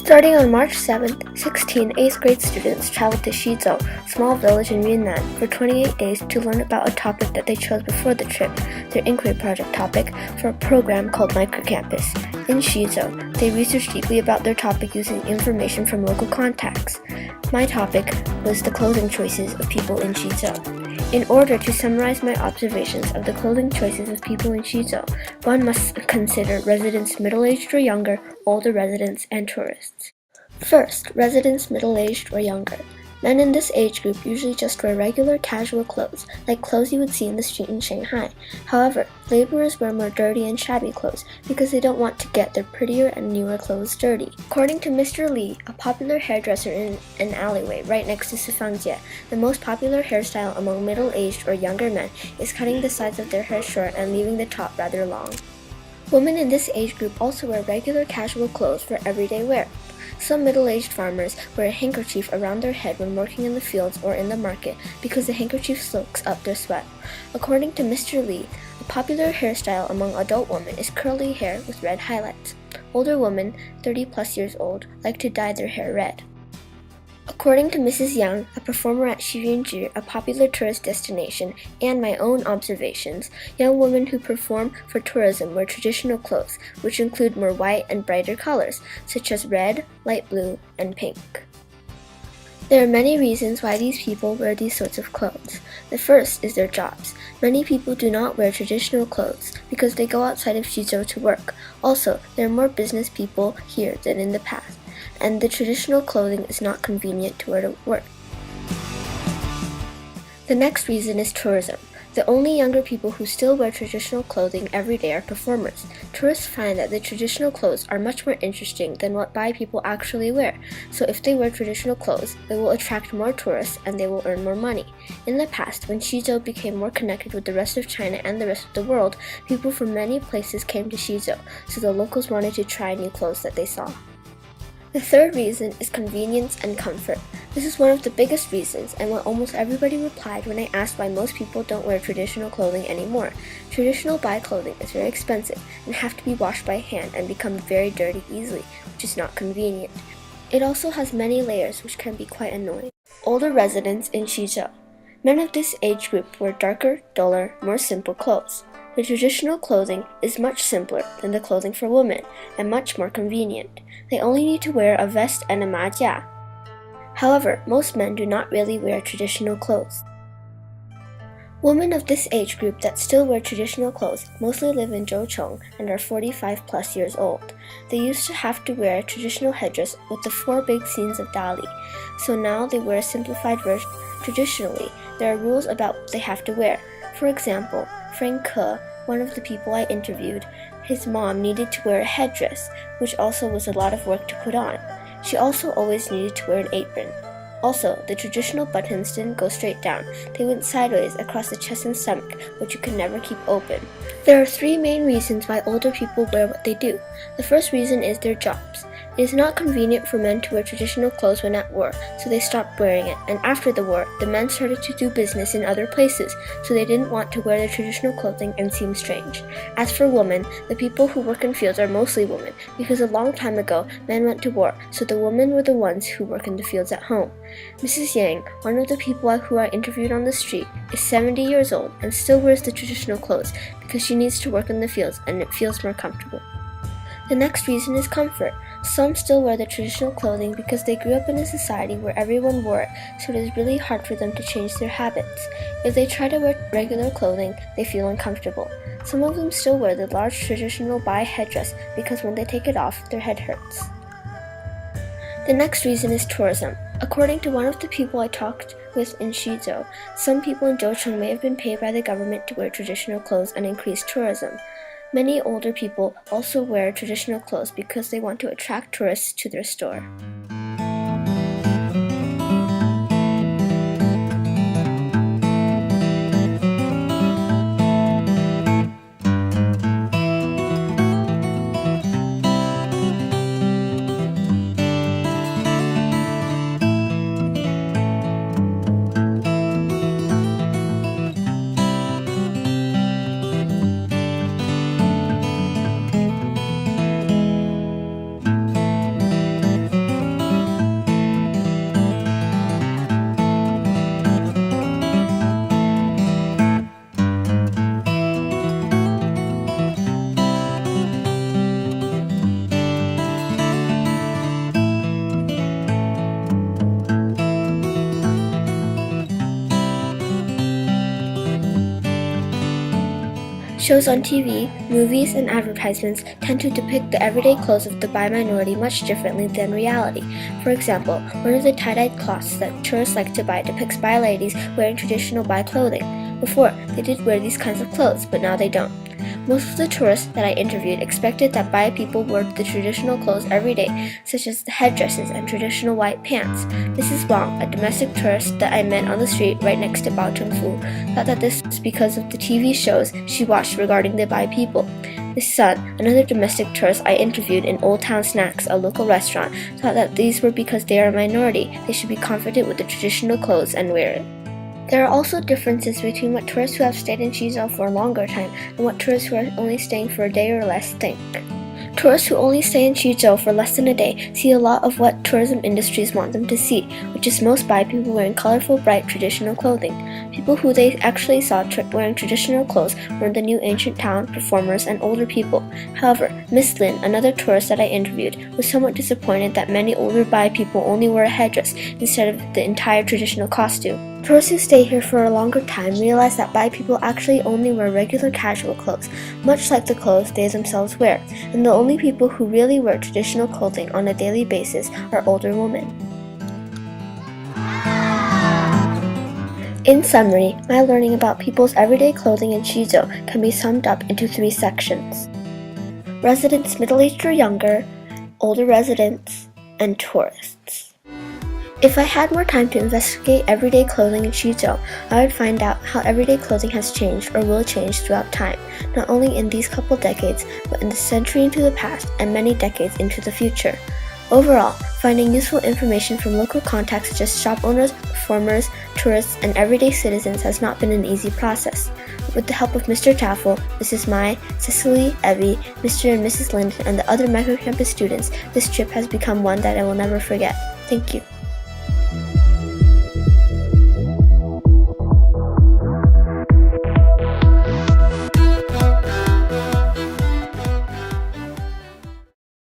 Starting on March 7th, 16 8th grade students traveled to Xizhou, a small village in Yunnan, for 28 days to learn about a topic that they chose before the trip, their inquiry project topic, for a program called Microcampus. In Xizhou, they researched deeply about their topic using information from local contacts. My topic was the clothing choices of people in Xizhou. In order to summarize my observations of the clothing choices of people in Xizhou, one must consider residents middle-aged or younger, older residents, and tourists. First, residents middle-aged or younger. Men in this age group usually just wear regular casual clothes, like clothes you would see in the street in Shanghai. However, laborers wear more dirty and shabby clothes because they don't want to get their prettier and newer clothes dirty. According to Mr. Li, a popular hairdresser in an alleyway right next to Sifangjie, the most popular hairstyle among middle-aged or younger men is cutting the sides of their hair short and leaving the top rather long. Women in this age group also wear regular casual clothes for everyday wear. Some middle-aged farmers wear a handkerchief around their head when working in the fields or in the market because the handkerchief soaks up their sweat. According to Mr. Li, a popular hairstyle among adult women is curly hair with red highlights. Older women, 30+ years old, like to dye their hair red. According to Mrs. Yang, a performer at Xiyunzhi, a popular tourist destination, and my own observations, young women who perform for tourism wear traditional clothes, which include more white and brighter colors, such as red, light blue, and pink. There are many reasons why these people wear these sorts of clothes. The first is their jobs. Many people do not wear traditional clothes because they go outside of Xizhou to work. Also, there are more business people here than in the past, and the traditional clothing is not convenient to wear to work. The next reason is tourism. The only younger people who still wear traditional clothing every day are performers. Tourists find that the traditional clothes are much more interesting than what Bai people actually wear, so if they wear traditional clothes, they will attract more tourists and they will earn more money. In the past, when Xizhou became more connected with the rest of China and the rest of the world, people from many places came to Xizhou, so the locals wanted to try new clothes that they saw. The third reason is convenience and comfort. This is one of the biggest reasons, and what almost everybody replied when I asked why most people don't wear traditional clothing anymore. Traditional Bai clothing is very expensive and have to be washed by hand and become very dirty easily, which is not convenient. It also has many layers, which can be quite annoying. Older residents in Xizhou. Men of this age group wear darker, duller, more simple clothes. The traditional clothing is much simpler than the clothing for women and much more convenient. They only need to wear a vest and a majia. However, most men do not really wear traditional clothes. Women of this age group that still wear traditional clothes mostly live in Zhoucheng and are 45+ years old. They used to have to wear a traditional headdress with the 4 big scenes of Dali, so now they wear a simplified version. Traditionally, there are rules about what they have to wear. For example, Frank Ke, one of the people I interviewed, his mom needed to wear a headdress, which also was a lot of work to put on. She also always needed to wear an apron. Also, the traditional buttons didn't go straight down. They went sideways across the chest and stomach, which you can never keep open. There are 3 main reasons why older people wear what they do. The first reason is their jobs. It is not convenient for men to wear traditional clothes when at war, so they stopped wearing it, and after the war, the men started to do business in other places, so they didn't want to wear their traditional clothing and seem strange. As for women, the people who work in fields are mostly women, because a long time ago, men went to war, so the women were the ones who work in the fields at home. Mrs. Yang, one of the people who I interviewed on the street, is 70 years old and still wears the traditional clothes because she needs to work in the fields and it feels more comfortable. The next reason is comfort. Some still wear the traditional clothing because they grew up in a society where everyone wore it, so it is really hard for them to change their habits. If they try to wear regular clothing, they feel uncomfortable. Some of them still wear the large traditional Bai headdress because when they take it off, their head hurts. The next reason is tourism. According to one of the people I talked with in Xizhou, some people in Zhoucheng may have been paid by the government to wear traditional clothes and increase tourism. Many older people also wear traditional clothes because they want to attract tourists to their store. Shows on TV, movies, and advertisements tend to depict the everyday clothes of the bi minority much differently than reality. For example, one of the tie-dyed cloths that tourists like to buy depicts bi ladies wearing traditional bi clothing. Before, they did wear these kinds of clothes, but now they don't. Most of the tourists that I interviewed expected that bi people wore the traditional clothes every day, such as the headdresses and traditional white pants. Mrs. Wang, a domestic tourist that I met on the street right next to Baochengfu, thought that this was because of the TV shows she watched regarding the bi people. His son, another domestic tourist I interviewed in Old Town Snacks, a local restaurant, thought that these were because they are a minority. They should be confident with the traditional clothes and wear it. There are also differences between what tourists who have stayed in Chizhou for a longer time and what tourists who are only staying for a day or less think. Tourists who only stay in Chizhou for less than a day see a lot of what tourism industries want them to see, which is most bi people wearing colorful, bright, traditional clothing. People who they actually saw wearing traditional clothes were the new ancient town, performers, and older people. However, Miss Lin, another tourist that I interviewed, was somewhat disappointed that many older bi people only wore a headdress instead of the entire traditional costume. Tourists who stay here for a longer time realize that bi people actually only wear regular casual clothes, much like the clothes they themselves wear, and the only people who really wear traditional clothing on a daily basis are older women. In summary, my learning about people's everyday clothing in Chizhou can be summed up into 3 sections: residents middle-aged or younger, older residents, and tourists. If I had more time to investigate everyday clothing in Chizhou, I would find out how everyday clothing has changed or will change throughout time, not only in these couple decades, but in the century into the past and many decades into the future. Overall, finding useful information from local contacts such as shop owners, performers, tourists, and everyday citizens has not been an easy process. With the help of Mr. Taffel, Mrs. Mai, Cicely, Evie, Mr. and Mrs. Lind, and the other Microcampus students, this trip has become one that I will never forget. Thank you.